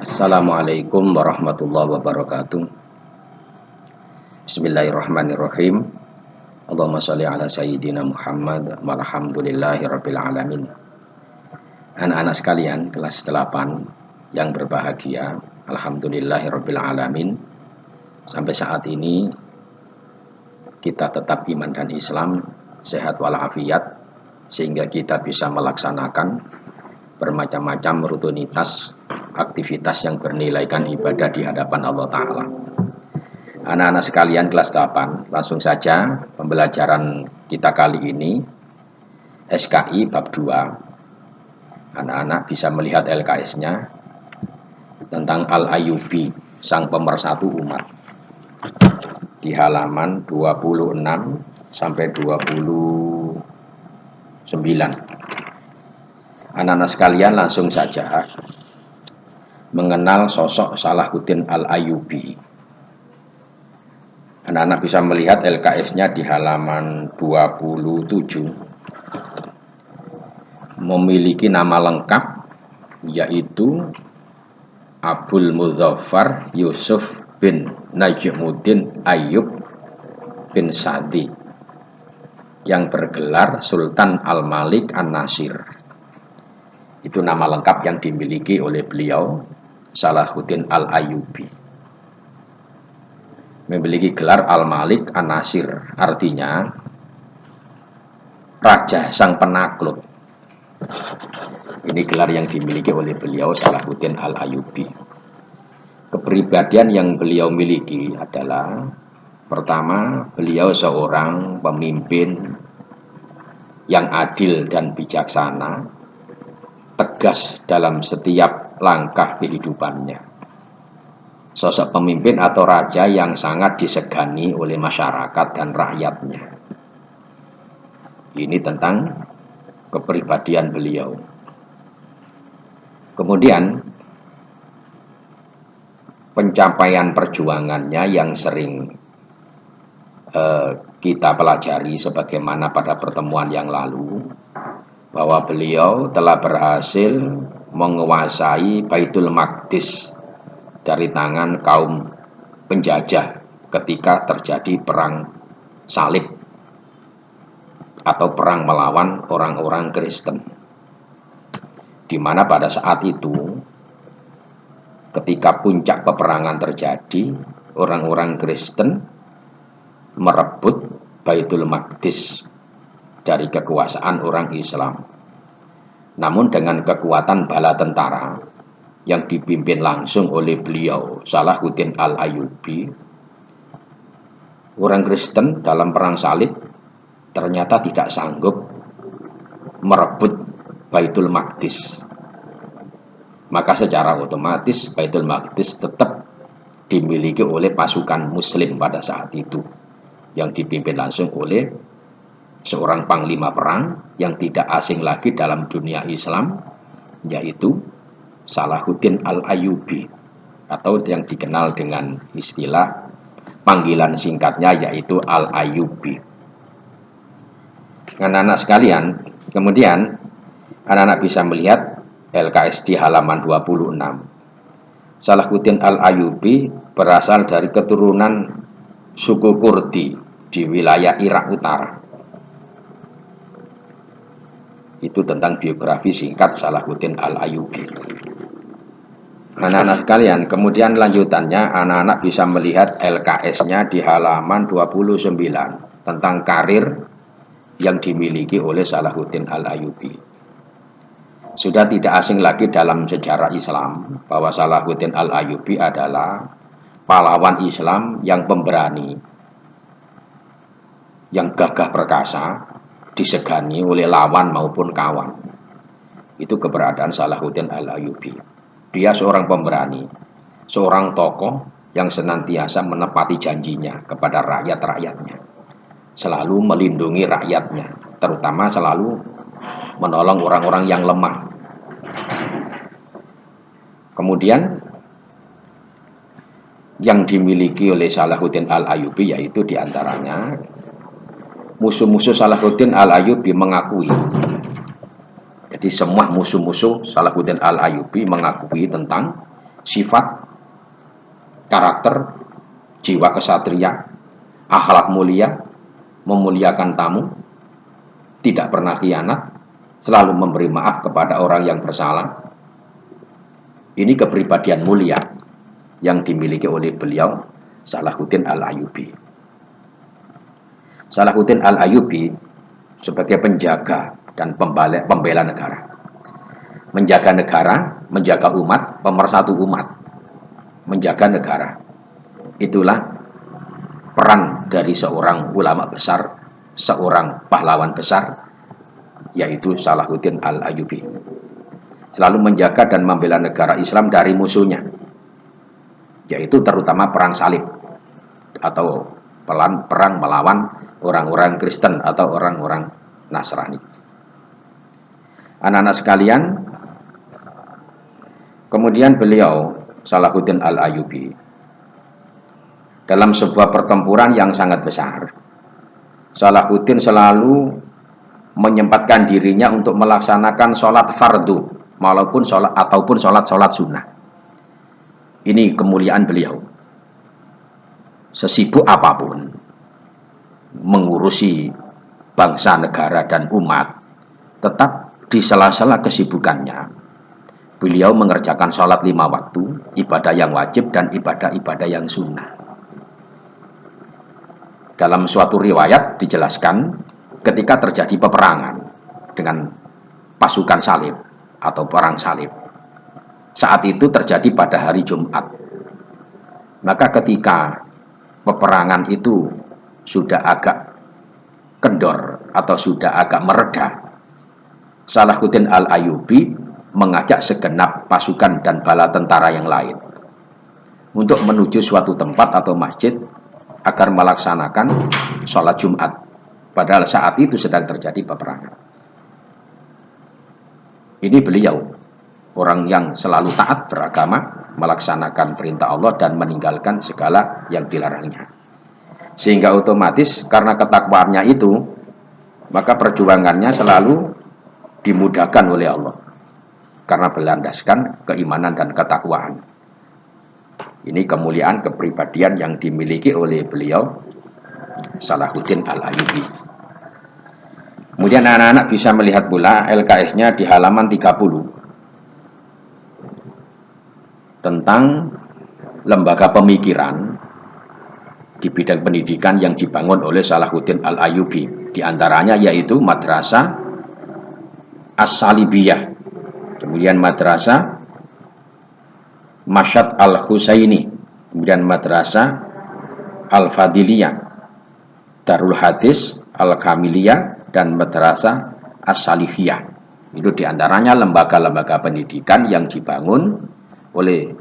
Assalamualaikum warahmatullahi wabarakatuh. Bismillahirrahmanirrahim. Allahumma sholli ala sayyidina Muhammad walhamdulillahi rabbil alamin. Anak-anak sekalian kelas 8 yang berbahagia, alhamdulillahi rabbil alamin. Sampai saat ini kita tetap iman dan Islam, sehat walafiat, sehingga kita bisa melaksanakan bermacam-macam rutinitas aktivitas yang bernilaikan ibadah di hadapan Allah Ta'ala. Anak-anak sekalian kelas 8, langsung saja pembelajaran kita kali ini SKI bab 2. Anak-anak bisa melihat LKS-nya tentang Al-Ayyubi, sang pemersatu umat, di halaman 26 sampai 29. Anak-anak sekalian langsung saja mengenal sosok Salahuddin Al-Ayyubi. Anak-anak bisa melihat LKS-nya di halaman 27. Memiliki nama lengkap yaitu Abul Mudzaffar Yusuf bin Najmuddin Ayyub bin Sa'di, yang bergelar Sultan Al-Malik An-Nasir. Itu nama lengkap yang dimiliki oleh beliau, Salahuddin Al-Ayyubi. Memiliki gelar Al-Malik An-Nasir, artinya Raja Sang Penakluk. Ini gelar yang dimiliki oleh beliau, Salahuddin Al-Ayyubi. Kepribadian yang beliau miliki adalah, pertama, beliau seorang pemimpin yang adil dan bijaksana, tegas dalam setiap langkah kehidupannya. Sosok pemimpin atau raja yang sangat disegani oleh masyarakat dan rakyatnya. Ini tentang kepribadian beliau. Kemudian pencapaian perjuangannya yang sering kita pelajari sebagaimana pada pertemuan yang lalu, bahwa beliau telah berhasil menguasai Baitul Maqdis dari tangan kaum penjajah ketika terjadi perang salib atau perang melawan orang-orang Kristen, di mana pada saat itu ketika puncak peperangan terjadi, orang-orang Kristen merebut Baitul Maqdis dari kekuasaan orang Islam. Namun dengan kekuatan bala tentara yang dipimpin langsung oleh beliau, Salahuddin Al-Ayyubi, orang Kristen dalam perang salib ternyata tidak sanggup merebut Baitul Maqdis. Maka secara otomatis Baitul Maqdis tetap dimiliki oleh pasukan Muslim pada saat itu, yang dipimpin langsung oleh seorang panglima perang yang tidak asing lagi dalam dunia Islam, yaitu Salahuddin Al-Ayyubi, atau yang dikenal dengan istilah panggilan singkatnya yaitu Al-Ayyubi. Anak-anak sekalian, kemudian anak-anak bisa melihat LKS di halaman 26. Salahuddin Al-Ayyubi berasal dari keturunan suku Kurdi di wilayah Irak Utara. Itu tentang biografi singkat Salahuddin Al-Ayyubi. Anak-anak sekalian, kemudian lanjutannya anak-anak bisa melihat LKS-nya di halaman 29 tentang karir yang dimiliki oleh Salahuddin Al-Ayyubi. Sudah tidak asing lagi dalam sejarah Islam bahwa Salahuddin Al-Ayyubi adalah pahlawan Islam yang pemberani, yang gagah perkasa, disegani oleh lawan maupun kawan. Itu keberadaan Salahuddin Al-Ayyubi. Dia seorang pemberani, seorang tokoh yang senantiasa menepati janjinya kepada rakyat-rakyatnya, selalu melindungi rakyatnya, terutama selalu menolong orang-orang yang lemah. Kemudian yang dimiliki oleh Salahuddin Al-Ayyubi yaitu diantaranya musuh-musuh Salahuddin Al-Ayyubi mengakui, jadi semua musuh-musuh Salahuddin Al-Ayyubi mengakui tentang sifat, karakter, jiwa kesatria, akhlak mulia, memuliakan tamu, tidak pernah khianat, selalu memberi maaf kepada orang yang bersalah. Ini kepribadian mulia yang dimiliki oleh beliau Salahuddin Al-Ayyubi. Salahuddin Al-Ayyubi sebagai penjaga dan pembela negara. Menjaga negara, menjaga umat, pemersatu umat, menjaga negara. Itulah peran dari seorang ulama besar, seorang pahlawan besar, yaitu Salahuddin Al-Ayyubi. Selalu menjaga dan membela negara Islam dari musuhnya, yaitu terutama perang salib atau perang melawan orang-orang Kristen atau orang-orang Nasrani. Anak-anak sekalian, kemudian beliau Salahuddin Al-Ayyubi dalam sebuah pertempuran yang sangat besar, Salahuddin selalu menyempatkan dirinya untuk melaksanakan sholat fardu ataupun sholat sunnah. Ini kemuliaan beliau. Sesibuk apapun mengurusi bangsa, negara, dan umat, tetap di sela-sela kesibukannya beliau mengerjakan sholat 5 waktu, ibadah yang wajib dan ibadah-ibadah yang sunnah. Dalam suatu riwayat dijelaskan ketika terjadi peperangan dengan pasukan salib atau perang salib. Saat itu terjadi pada hari Jumat. Maka ketika peperangan itu sudah agak kendor atau sudah agak mereda, Salahuddin Al-Ayyubi mengajak segenap pasukan dan bala tentara yang lain untuk menuju suatu tempat atau masjid agar melaksanakan sholat Jumat. Padahal saat itu sedang terjadi peperangan. Ini beliau, orang yang selalu taat beragama, melaksanakan perintah Allah dan meninggalkan segala yang dilarangnya. Sehingga otomatis karena ketakwaannya itu, maka perjuangannya selalu dimudahkan oleh Allah. Karena berlandaskan keimanan dan ketakwaan. Ini kemuliaan kepribadian yang dimiliki oleh beliau Salahuddin Al-Ayyubi. Kemudian anak-anak bisa melihat pula LKS-nya di halaman 30 tentang lembaga pemikiran di bidang pendidikan yang dibangun oleh Salahuddin Al-Ayyubi. Di antaranya yaitu Madrasah As-Salibiyah, kemudian Madrasah Masyad Al-Husaini, kemudian Madrasah Al-Fadiliyah, Darul Hadis Al-Kamiliyah, dan Madrasah As-Salihiyah. Itu diantaranya lembaga-lembaga pendidikan yang dibangun oleh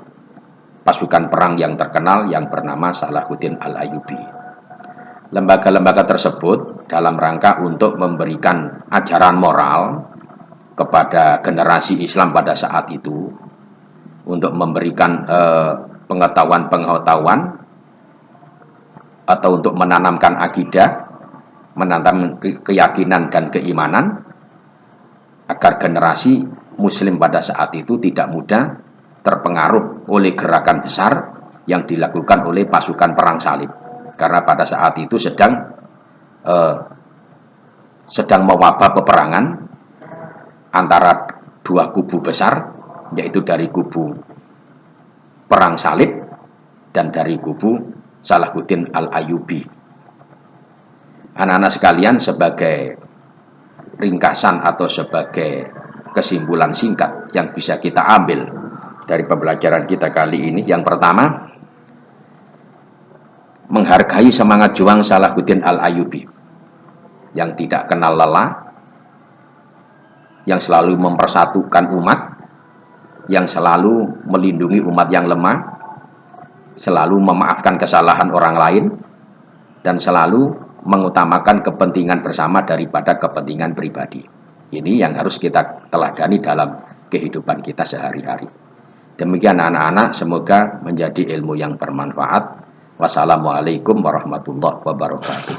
pasukan perang yang terkenal yang bernama Salahuddin Al-Ayyubi. Lembaga-lembaga tersebut dalam rangka untuk memberikan ajaran moral kepada generasi Islam pada saat itu, untuk memberikan pengetahuan-pengetahuan atau untuk menanamkan akidah, menanam keyakinan dan keimanan agar generasi Muslim pada saat itu tidak mudah terpengaruh oleh gerakan besar yang dilakukan oleh pasukan perang salib, karena pada saat itu sedang mewabah peperangan antara dua kubu besar, yaitu dari kubu perang salib dan dari kubu Salahuddin Al-Ayyubi. Anak-anak sekalian, sebagai ringkasan atau sebagai kesimpulan singkat yang bisa kita ambil dari pembelajaran kita kali ini, yang pertama, menghargai semangat juang Salahuddin Al-Ayyubi yang tidak kenal lelah, yang selalu mempersatukan umat, yang selalu melindungi umat yang lemah, selalu memaafkan kesalahan orang lain, dan selalu mengutamakan kepentingan bersama daripada kepentingan pribadi. Ini yang harus kita teladani dalam kehidupan kita sehari-hari. Demikian anak-anak, semoga menjadi ilmu yang bermanfaat. Wassalamualaikum warahmatullahi wabarakatuh.